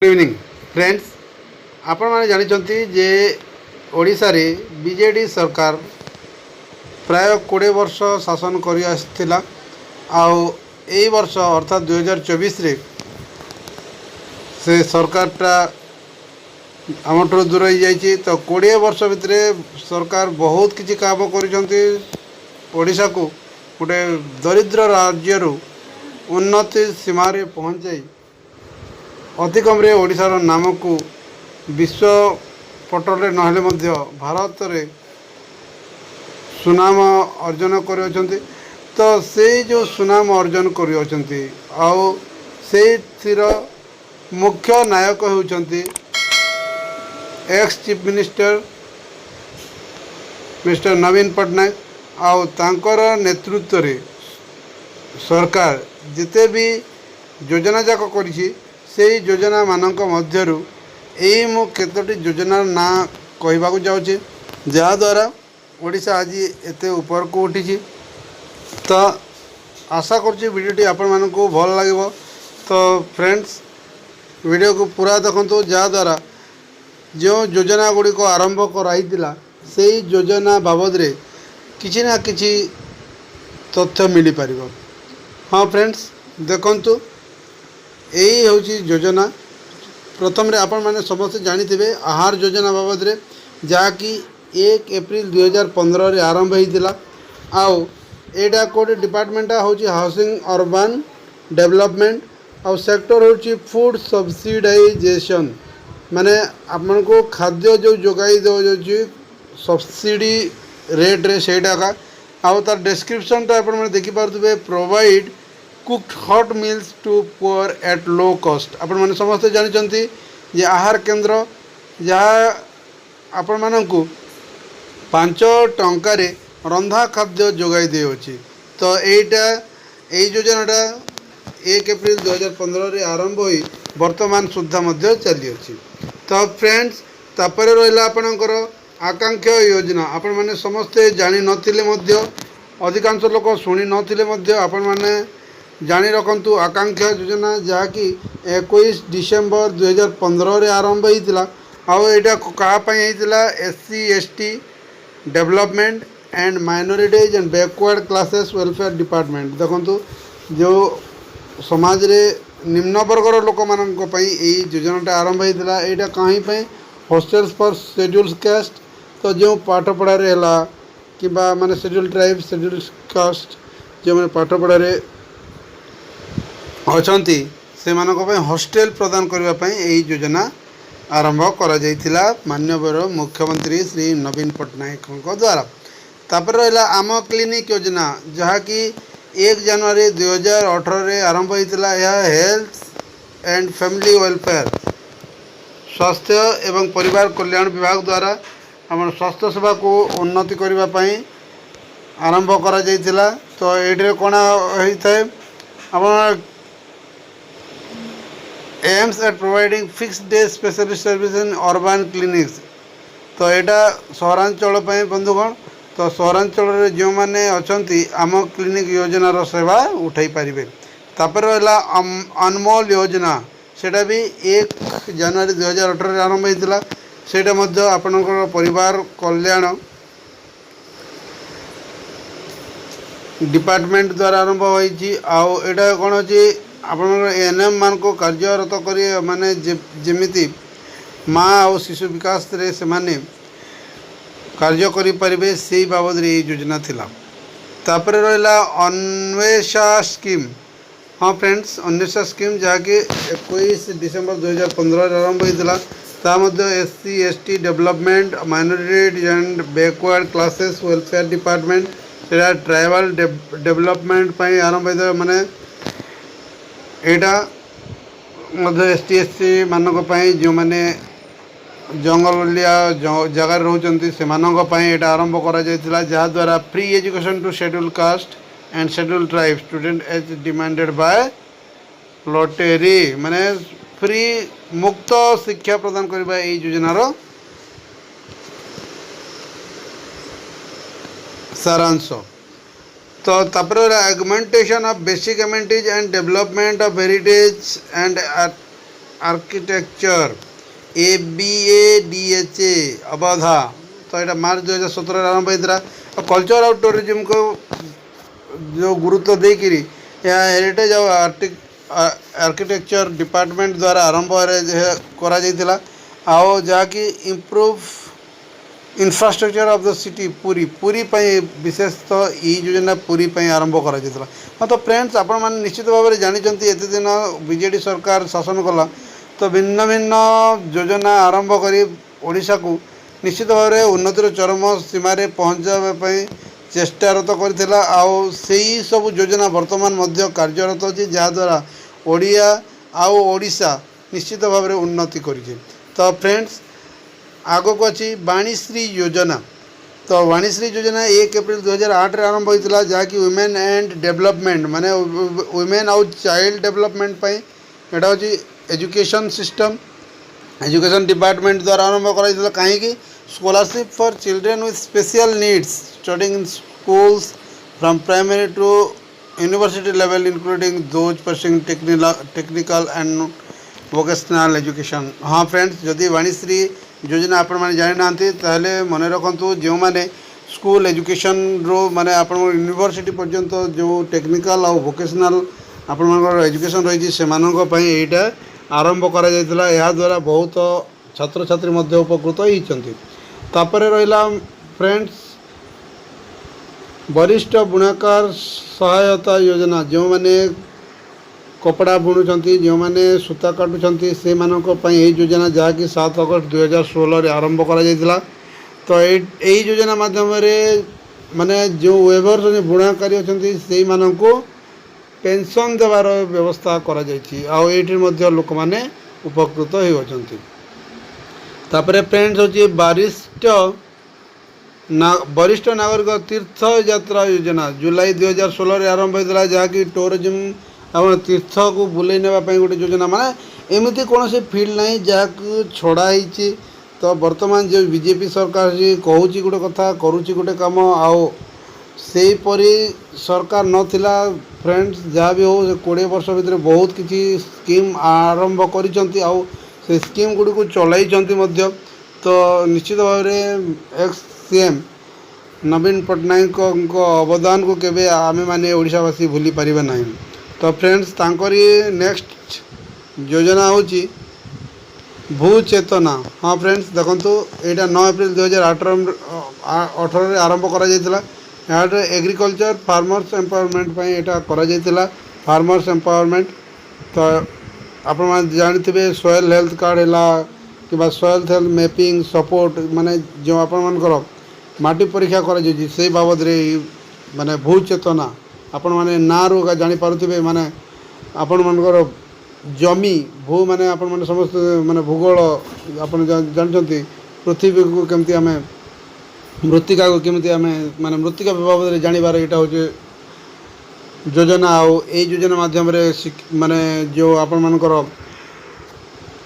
Good evening friends. आपण मैंने जानते जे ओडिशा रे बीजेडी सरकार प्राय 20 वर्ष शासन कर आसाला। आई वर्ष अर्थात 2024 रे से सरकारटा आमठू दूर हो जाइए। तो 20 वर्ष भितर सरकार बहुत किसी काम करोशा को गोटे दरिद्र राज्य उन्नति सीमार पहुँचाई अधिकम ओडिशार नाम को विश्व पटल नहेले भारत में सुनाम अर्जन कर। तो से जो सुनाम अर्जन कर मुख्य नायक होती एक्स चीफ मिनिस्टर मिस्टर नवीन पट्टनायक आउ तांकर नेतृत्व रे सरकार जिते भी योजना जाक करी से योजना मानक मध्यरु एई मु केतोटी योजनार ना कहबाकू जाउछि जहाद्वारा ओडिशा आज एते ऊपर को उठी। तो आशा करुँच वीडियोटी आपण मानकू भल लगे। तो फ्रेंड्स वीडियो को पूरा देखंतु जहाद्वारा जो योजना गुड़िक आरंभ कराई से योजना बाबद रे किसी ना किसी तथ्य मिल पार। हाँ फ्रेंड्स देखंतु यही हूँ योजना प्रथम रे आपण मैंने समस्त जानी आहार योजना बाबद रे जहाँकि 1 एप्रिल 2015 रे आरंभ होता। आउ एटा कोड डिपार्टमेंटा हूँ हाउसिंग अर्बन डेवलपमेंट आउ सेक्टर हूँ फूड सब्सिडाइजेशन माने आपन को खाद्य जो जोगाई दो सब्सिडी रेट रे सेटा का आउ तार डिस्क्रिप्शन टा आपण देखि पारथुबे provide cooked hot meals to poor at low cost. आपण माने समस्त जानिचंती जे आहार केंद्र जहाँ आपण मानकू 5 टंका रे रंधा खाद्य जोगाई देउछि। तो एटा एई योजनाटा 1 एप्रिल 2015 रे आरंभ होई वर्तमान सुद्धा मध्य चली अछि। तो फ्रेंड्स तापर रहिला आपणकर आकांक्षा योजना आपण माने समस्ते जानि नथिले मध्य अधिकांश लोक शुणी नथिले मध्य आपण माने जानि रखंतु आकांक्षा योजना जहाँकि 21 डिसेम्बर 2015 रे आरंभ होइतिला। आउ एटा कहा पई होइतिला SC ST development and minorities and backward classes welfare department. देखंतु जो समाज रे निम्न वर्गर लोक मानक पई एई योजनाटा आरंभ होइतिला। एटा कहीं पई हॉस्टल्स फॉर शेड्यूल्ड कास्ट तो जो पाठ पढ़ा रे हला किबा माने शेड्यूल्ड ट्राइब शेड्यूल्ड कास्ट जो माने पाठ पढ़ा रे अछंती से मानक पई हॉस्टेल प्रदान करबा पई एई योजना आरंभ करा जाइतिला माननीय मुख्यमंत्री श्री नवीन पट्टनायक द्वारा। तापर रहिला आम क्लिनिक योजना जहाँकि 1 जनवरी 2018 रे आरंभ होइतिला। यह हेल्थ एंड फैमिली वेलफेयर स्वास्थ्य एवं परिवार कल्याण विभाग द्वारा हम स्वास्थ्य सेवा को उन्नति करबा पई आरंभ करा जाइतिला। तो एडरे कोना होइता है अपन aims at providing fixed day specialist service in urban clinics. तो यहाँ सहरांचल बंधुगण तो सहरांचल जो मैंने अच्छी आम क्लिनिक योजनार सेवा उठाई पारे। तापर रहा अनमोल योजना सेटा भी 1 जनवरी 2018 आरंभ होता। सेटा मध्य आपनकर परिवार कल्याण डिपार्टमेंट द्वारा आरंभ होइछि। आउ एटा कोन अछि आपनकर एएनएम मान को कार्यरत करी माने जेमिति माँ और शिशु विकास रे से माने कार्य करि परिबे सेही बाबद रे योजना थिला। तापर रहिला अन्वेषा स्कीम। हाँ फ्रेंड्स अन्वेषा स्कीम जहाँकि 21 डिसेम्बर 2015 आरंभ होता। ता मध्य SC ST development minorities and backward classes welfare department सेटा ट्राइबल डेवलपमेंट पई आरंभ होता। माने एटा मध्य एसटी एससी मानक पई जो माने जंगलिया जगह रोचंती से मानक पई एटा आरंभ करा जायतिला जहा द्वारा free education to schedule caste and schedule tribe student as demanded by lottery माने फ्री मुक्त शिक्षा प्रदान करबा एई योजनार सारांश। तो तापर augmentation of basic amenities and development of heritage and architecture ABADHA अवधा तो यहाँ मार्च 2017 आरंभ होता है। कल्चर और टूरिज्म को जो गुरुत्व देकर यह हेरिटेज और आर्किटेक्चर डिपार्टमेंट द्वारा आरंभ करा जाइथिला आओ जाकि improve infrastructure of the city Puri Puri पई विशेषतः ई योजना पुरी पई आरंभ करा जाइथिला। हाँ तो फ्रेंड्स आपण माने निश्चित भाव में जानिचंती एते दिन बीजेडी सरकार शासन कला तो भिन्न भिन्न योजना आरंभ करी ओडिशा को निश्चित भाव में उन्नतिर चरम सीमार पहुँचापी चेष्टारत करथिला आओ सेही सब योजना वर्तमान मध्य कार्यरत अछि जहाँद्वारा ओडिया आओ ओडिशा निश्चित भाव में उन्नति करिছে। तो फ्रेंड्स आगो को अच्छी वाणीश्री योजना तो वाणीश्री योजना 1 अप्रैल 2008 रे आरंभ होता जहाँकि वुमेन एंड डेवलपमेंट माने वुमेन आउ चाइल्ड डेवलपमेंट पाई एटा होची एजुकेशन सिस्टम एजुकेशन डिपार्टमेंट द्वारा आरंभ कराइला कहीं scholarship for children with special needs studying in schools from primary to university level including those pursuing technical and vocational education. हाँ friends जदि वाणीश्री योजना आपण मैंने जानी ना ताहले मन रखु जो मैंने स्कूल एजुकेशन रो माने आपण यूनिवर्सिटी पर्यंत जो टेक्निकल और वोकेशनल आपण एजुकेशन रही से यहाँ आरंभ करा जायतिला। या द्वारा बहुत छात्र छात्री मध्य उपकृत होइचंती। तापर रहिला फ्रेंड्स वरिष्ठ बुणाकार सहायता योजना जो माने कपड़ा बुणुचंती जो माने सूता काटुचंती से मानक पई एही योजना जहाँकि 7 अगस्त 2016 रे आरंभ करा जायतिला। तो एही योजना माध्यम रे माने जो वेबर बुणाकारी अछंती सेही मानक पेंशन देवार व्यवस्था करा जायछि आ एठी मध्य लोक माने उपकृत होइचंती। तापरे फ्रेंड्स होची वरिष्ठ नागरिक तीर्थ यात्रा योजना जुलाई 2016 रे आरंभ होता जहाँकि टूरिज्म और तीर्थ को बुले नापी गोटे योजना माने एमती कौन से फील्ड ना जहाँ छड़ाई। तो वर्तमान जो बीजेपी सरकार कहूँ गोटे कथा करुँची गोटे कम आओ सेहीपरी सरकार नथिला फ्रेंड्स जहाँ भी हो 20 वर्ष भितर बहुत किसी स्कीम आरंभ करिसंती आउ से स्कीम गुड़ी को चलाइचंती मध्य। तो निश्चित भाव में एक्स सीएम नवीन पट्टनायक अवदान को केबे आमे माने ओडिशावासी भूली पारिबा नहीं। तो फ्रेंड्स तांकरी नेक्स्ट योजना होची भूचेतना। हाँ फ्रेंड्स देखंतु एटा 9 अप्रैल 2018 रे आरंभ करा जायतिला। यहाँ एग्रीकल्चर फार्मर्स एम्पावरमेंट पाई एटा करा जायतिला फार्मर्स एम्पावरमेंट। तो आपण माने जानिथिबे सॉइल हेल्थ कार्ड हैला कि सॉइल हेल्थ मैपिंग सपोर्ट माने जो आपण मानकर माटी परीक्षा करा जायछि से बाबद रे माने भूचेतना आपण माने ना रो जानि पारुथिबे माने आपण मानकर जमी भू माने आपण माने समस्त माने भूगोल आपण जानछंती पृथ्वी को केमती आमे मृत्तिका को केमती आमे माने मृत्तिका बाबद रे जानिबार एटा होचे योजना। आउ ए योजना माध्यम रे माने जो आपण मानकर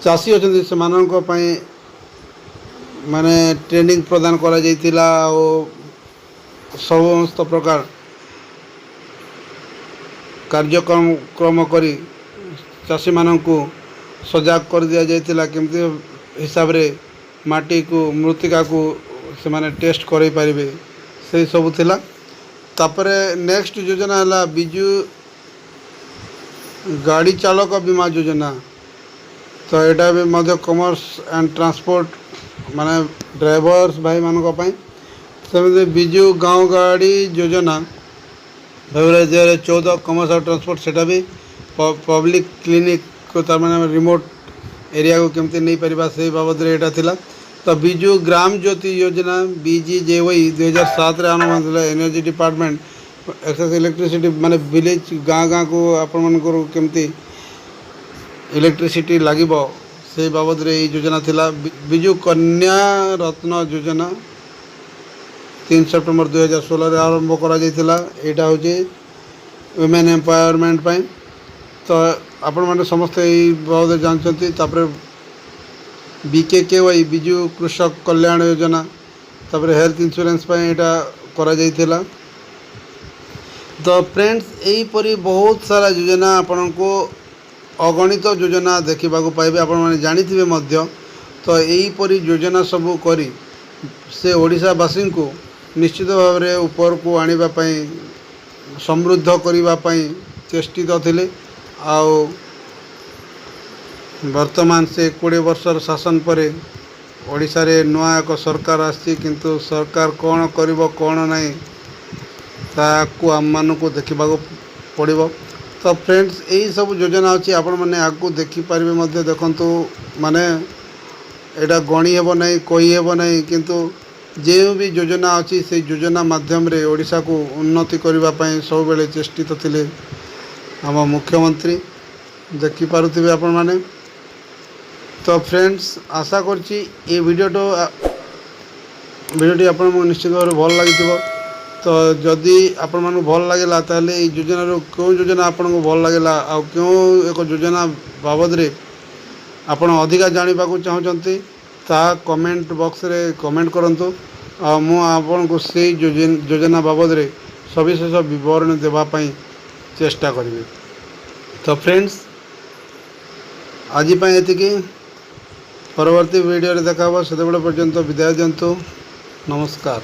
चासी अछंती से मानक पई माने ट्रेनिंग प्रदान करा जायतिला और समस्त प्रकार कार्यक्रम करी चाषी मानक सजाग कर दिया जायतिला केमती हिसाब रे माटी को मृत्तिका को से माने टेस्ट करै पारिबे से सब थिला। तापरे नेक्स्ट योजना है बिजु गाड़ी चालक बीमा योजना। तो यहाँ भी मध्य कॉमर्स एंड ट्रांसपोर्ट माने ड्राइवर्स भाई मानक से बिजु गाँव गाड़ी योजना फेब्रुआरी 2014 कॉमर्स और ट्रांसपोर्ट सेटा भी पब्लिक क्लिनिक को तार माने रिमोट एरिया को केमती नहीं पारिबा से बाबद रे एटा थिला। तो बिजु ग्राम ज्योति योजना BGJY 2007 रे आरंभ होता एनर्जी डिपार्टमेंट एक्सेस इलेक्ट्रिसिटी माने विलेज गाँ गाँ को आपण मानकर केमती इलेक्ट्रिसिटी लागिबो से बाबद रे योजना थिला। बिजु कन्या रत्न योजना 3 सेप्टेम्बर 2016 रे आरंभ करा जायतिला। एटा होचे वुमेन एम्पावरमेंट पाई। तो आपण माने समस्त एई बाबद जानछंती। तापर BKKY बिजु कृषक कल्याण योजना तापर हेल्थ इंश्योरेंस पाई एटा करा जायतिला। तो फ्रेंड्स एही परी बहुत सारा योजना आपण को ଅଗଣିତ ଯୋଜନା ଦେଖିବାକୁ ପାଇବେ। ଆପଣମାନେ ଜାଣିଥିବେ ମଧ୍ୟ। ତ ଏହିପରି ଯୋଜନା ସବୁ କରି ସେ ଓଡ଼ିଶାବାସୀଙ୍କୁ ନିଶ୍ଚିତ ଭାବରେ ଉପରକୁ ଆଣିବା ପାଇଁ, ସମୃଦ୍ଧ କରିବା ପାଇଁ ଚେଷ୍ଟିତ ଥିଲେ। ଆଉ ବର୍ତ୍ତମାନ ସେ 20 ବର୍ଷର ଶାସନ ପରେ ଓଡ଼ିଶାରେ ନୂଆ ଏକ ସରକାର ଆସିଛି, କିନ୍ତୁ ସରକାର କ'ଣ କରିବ କ'ଣ ନାହିଁ ତାକୁ ଆମମାନଙ୍କୁ ଦେଖିବାକୁ ପଡ଼ିବ। ତ ଫ୍ରେଣ୍ଡସ୍, ଏହି ସବୁ ଯୋଜନା ଅଛି, ଆପଣମାନେ ଆଗକୁ ଦେଖିପାରିବେ ମଧ୍ୟ। ଦେଖନ୍ତୁ, ମାନେ ଏଇଟା ଗଣି ହେବ ନାହିଁ, କହି ହେବ ନାହିଁ, କିନ୍ତୁ ଯେଉଁ ବି ଯୋଜନା ଅଛି ସେଇ ଯୋଜନା ମାଧ୍ୟମରେ ଓଡ଼ିଶାକୁ ଉନ୍ନତି କରିବା ପାଇଁ ସବୁବେଳେ ଚେଷ୍ଟିତ ଥିଲେ ଆମ ମୁଖ୍ୟମନ୍ତ୍ରୀ। ଦେଖିପାରୁଥିବେ ଆପଣମାନେ। ତ ଫ୍ରେଣ୍ଡସ୍, ଆଶା କରୁଛି ଏ ଭିଡ଼ିଓଟି ଆପଣଙ୍କୁ ନିଶ୍ଚିତ ଭାବରେ ଭଲ ଲାଗିଥିବ। ତ ଯଦି ଆପଣମାନଙ୍କୁ ଭଲ ଲାଗିଲା ତାହେଲେ ଏଇ ଯୋଜନାରୁ କେଉଁ ଯୋଜନା ଆପଣଙ୍କୁ ଭଲ ଲାଗିଲା, ଆଉ କେଉଁ ଏକ ଯୋଜନା ବାବଦରେ ଆପଣ ଅଧିକା ଜାଣିବାକୁ ଚାହୁଁଛନ୍ତି, ତାହା କମେଣ୍ଟ ବକ୍ସରେ କମେଣ୍ଟ କରନ୍ତୁ। ଆଉ ମୁଁ ଆପଣଙ୍କୁ ସେଇ ଯୋଜନା ବାବଦରେ ସବିଶେଷ ବିବରଣୀ ଦେବା ପାଇଁ ଚେଷ୍ଟା କରିବି। ତ ଫ୍ରେଣ୍ଡସ୍, ଆଜି ପାଇଁ ଏତିକି। ପରବର୍ତ୍ତୀ ଭିଡ଼ିଓରେ ଦେଖା ହେବ। ସେତେବେଳେ ପର୍ଯ୍ୟନ୍ତ ବିଦାୟ ଦିଅନ୍ତୁ। ନମସ୍କାର।